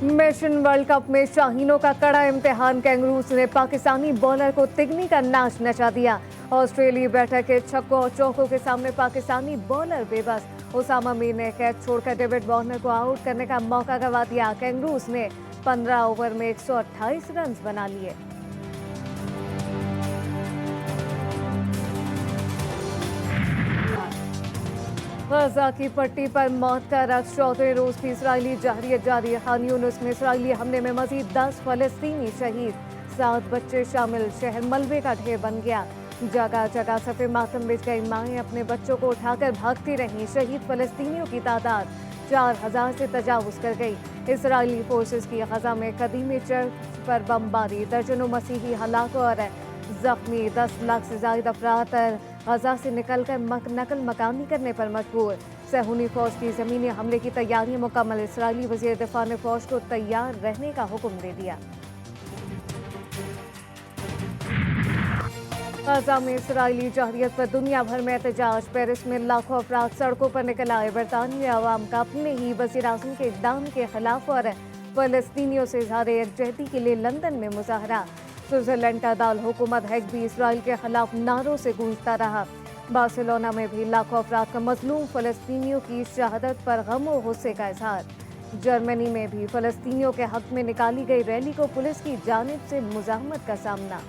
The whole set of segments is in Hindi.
मिशन वर्ल्ड कप में शाहीनों का कड़ा इम्तिहान। कैंगरूज ने पाकिस्तानी बॉलर को तिगनी का नाच नचा दिया। ऑस्ट्रेलियाई बैठक के छक्कों और चौकों के सामने पाकिस्तानी बॉलर बेबस। उसामा मीर ने कैच छोड़कर डेविड वार्नर को आउट करने का मौका गंवा दिया। कैंगरूज ने 15 ओवर में 128 रन बना लिए। गजा की पट्टी पर मौत का रक्स। चौथे रोज भी इसराइली जहरियत जारी। खान यूनिस में इसराइली हमले में मजीद 10 फलस्तीनी शहीद, 7 बच्चे शामिल। शहर मलबे का ढेर बन गया। जगह जगह सफे मातम बिछ गई। माएं अपने बच्चों को उठाकर भागती रहीं। शहीद फलस्तीनियों की तादाद 4000 से तजावुज कर गई। इसराइली फोर्सेस की गजा में कदीमी चर्च पर बमबारी, दर्जनों मसीही हलाक और जख्मी। 10 लाख से ज्यादा अफराद गजा से निकलकर नकल मकानी करने पर मजबूर। सहूनी फौज की जमीनी हमले की तैयारियां मुकम्मल। इसराइली वजीर दिफा ने फौज को तैयार रहने का हुक्म दे दिया। गजा में इसराइली जहरियत पर दुनिया भर में एहतजाज। पेरिस में लाखों अफराद सड़कों पर निकल आए। बरतानवी अवाम का अपने ही वजीर आज़म के इक़दाम के खिलाफ और फलस्तीनियों से इज़हार यकजहती के लिए लंदन में मुजाहरा। स्विट्जरलैंड का दाल हुकूमत हैक भी इसराइल के खिलाफ नारों से गूंजता रहा। बार्सिलोना में भी लाखों अफराद का मजलूम फलस्तीनियों की शहादत पर गम और गुस्से का इजहार। जर्मनी में भी फलस्तीनियों के हक में निकाली गई रैली को पुलिस की जानिब से मुज़ाहमत का सामना।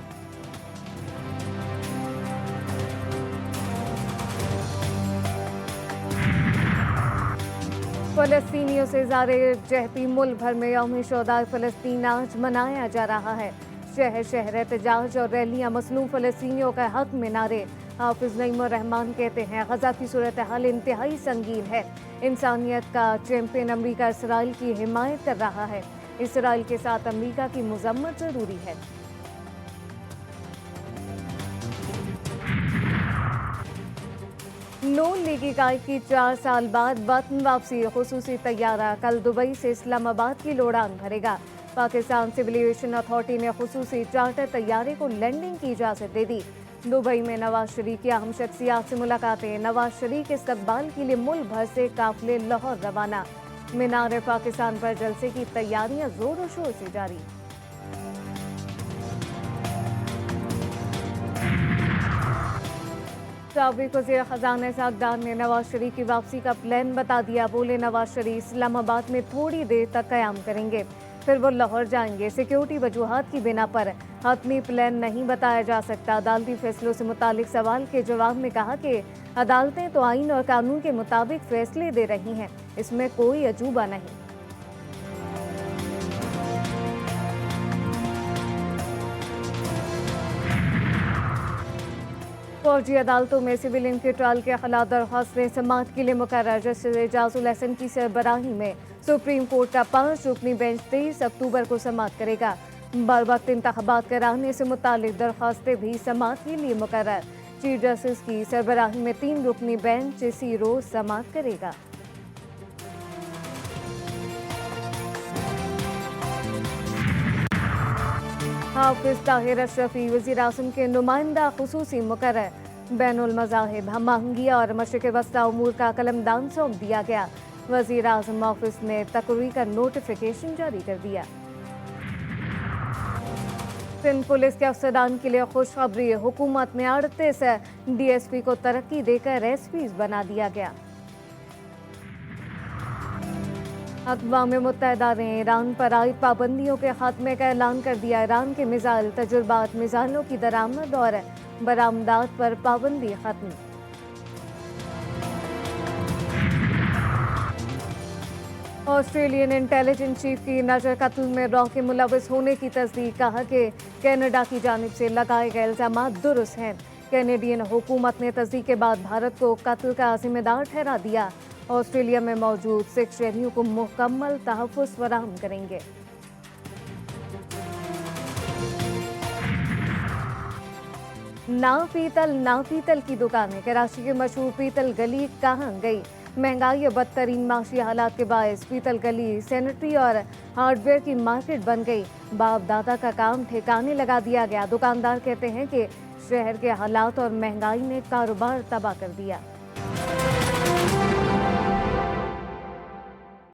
फलस्तीनियों से इज़हार यकजहती। मुल्क भर में यौम शुहदाए फ़लस्तीन आज मनाया जा रहा है। शहर शहर एहतजाज और रैलियां। मसलूम फ़लस्तीनियों का हक में नारे। हाफिज नईमुर रहमान कहते हैं गजा की सूरत हाल इंतहाई संगीन है। इंसानियत का चैंपियन अमरीका इसराइल की हिमायत कर रहा है। इसराइल के साथ अमरीका की मजम्मत जरूरी है। नून लीग इकाई की 4 साल बाद वतन वापसी। खुसूसी तैयारा कल दुबई से इस्लामाबाद की उड़ान भरेगा। पाकिस्तान सिविल एविएशन अथॉरिटी ने खुसूसी चार्टर तैयारे को लैंडिंग की इजाज़त दे दी। दुबई में नवाज शरीफ की अहम शख्सियात से मुलाकातें। नवाज शरीफ के इस्तकबाल के लिए मुल्क भर से काफिले लाहौर रवाना। मीनार पाकिस्तान पर जलसे की तैयारियां जोरों शोर से जारी। साबिक वज़ीर ख़ज़ाना सागदान ने नवाज शरीफ की वापसी का प्लान बता दिया। बोले नवाज शरीफ इस्लामाबाद में थोड़ी देर तक क़याम करेंगे, फिर वो लाहौर जाएंगे। सिक्योरिटी वजूहात की बिना पर हतमी प्लान नहीं बताया जा सकता। अदालती फैसलों से मुतालिक सवाल के जवाब में कहा कि अदालतें तो आइन और कानून के मुताबिक फैसले दे रही हैं, इसमें कोई अजूबा नहीं। फौजी अदालतों में सिविलियन के ट्रायल के खिलाफ दरख्वास्तें समाअत के लिए मुकर्रर। जस्टिस एजाजुल हसन की सरबराही में सुप्रीम कोर्ट का 5 रुकनी बेंच 23 अक्टूबर को समाअत करेगा। बरवक्त इंतखाबात कराने से मुतालिक दरख्वास्तें भी समाअत के लिए मुकर्रर। चीफ जस्टिस की सरबराही में 3 रुकनी बेंच इसी रोज समाअत करेगा। हाफिज ताहिर अशरफी वज़ीर आज़म के नुमाइंदा खुसूसी मुकर्रर। बैनुल मज़ाहिब, हम-आहंगियाँ और मशरिक़ वस्ता उमूर का कलमदान सौंप दिया गया। वज़ीर आज़म ऑफिस ने तकरीर का नोटिफिकेशन जारी कर दिया। सिंध पुलिस के अफसरान के लिए खुशखबरी। हुकूमत ने 38 DSP को तरक्की देकर SPs बना दिया गया। अक़वाम मुत्तहिदा ने ईरान पर आयद पाबंदियों के खात्मे का ऐलान कर दिया। ईरान के मिसाइल तजुर्बात, मिसाइलों की दरामद और बरामदात पर पाबंदी खत्म। ऑस्ट्रेलियन इंटेलिजेंस चीफ की नजर कत्ल में रॉ के मुलविस होने की तस्दीक। कहा कि कनाडा की जानिब से लगाए गए इल्जामात दुरुस्त हैं। कैनेडियन हुकूमत ने तस्दीक के बाद भारत को कत्ल का जिम्मेदार ठहरा दिया। ऑस्ट्रेलिया में मौजूद सिख शहरियों को मुकम्मल तहफ़्फ़ुज़ फराहम करेंगे। ना पीतल की दुकानें। कराची की मशहूर पीतल गली कहाँ गई? महंगाई और बदतरीन माशी हालात के बायस पीतल गली सैनिटरी और हार्डवेयर की मार्केट बन गई। बाप दादा का काम ठिकाने लगा दिया गया। दुकानदार कहते हैं कि शहर के हालात और महंगाई ने कारोबार तबाह कर दिया।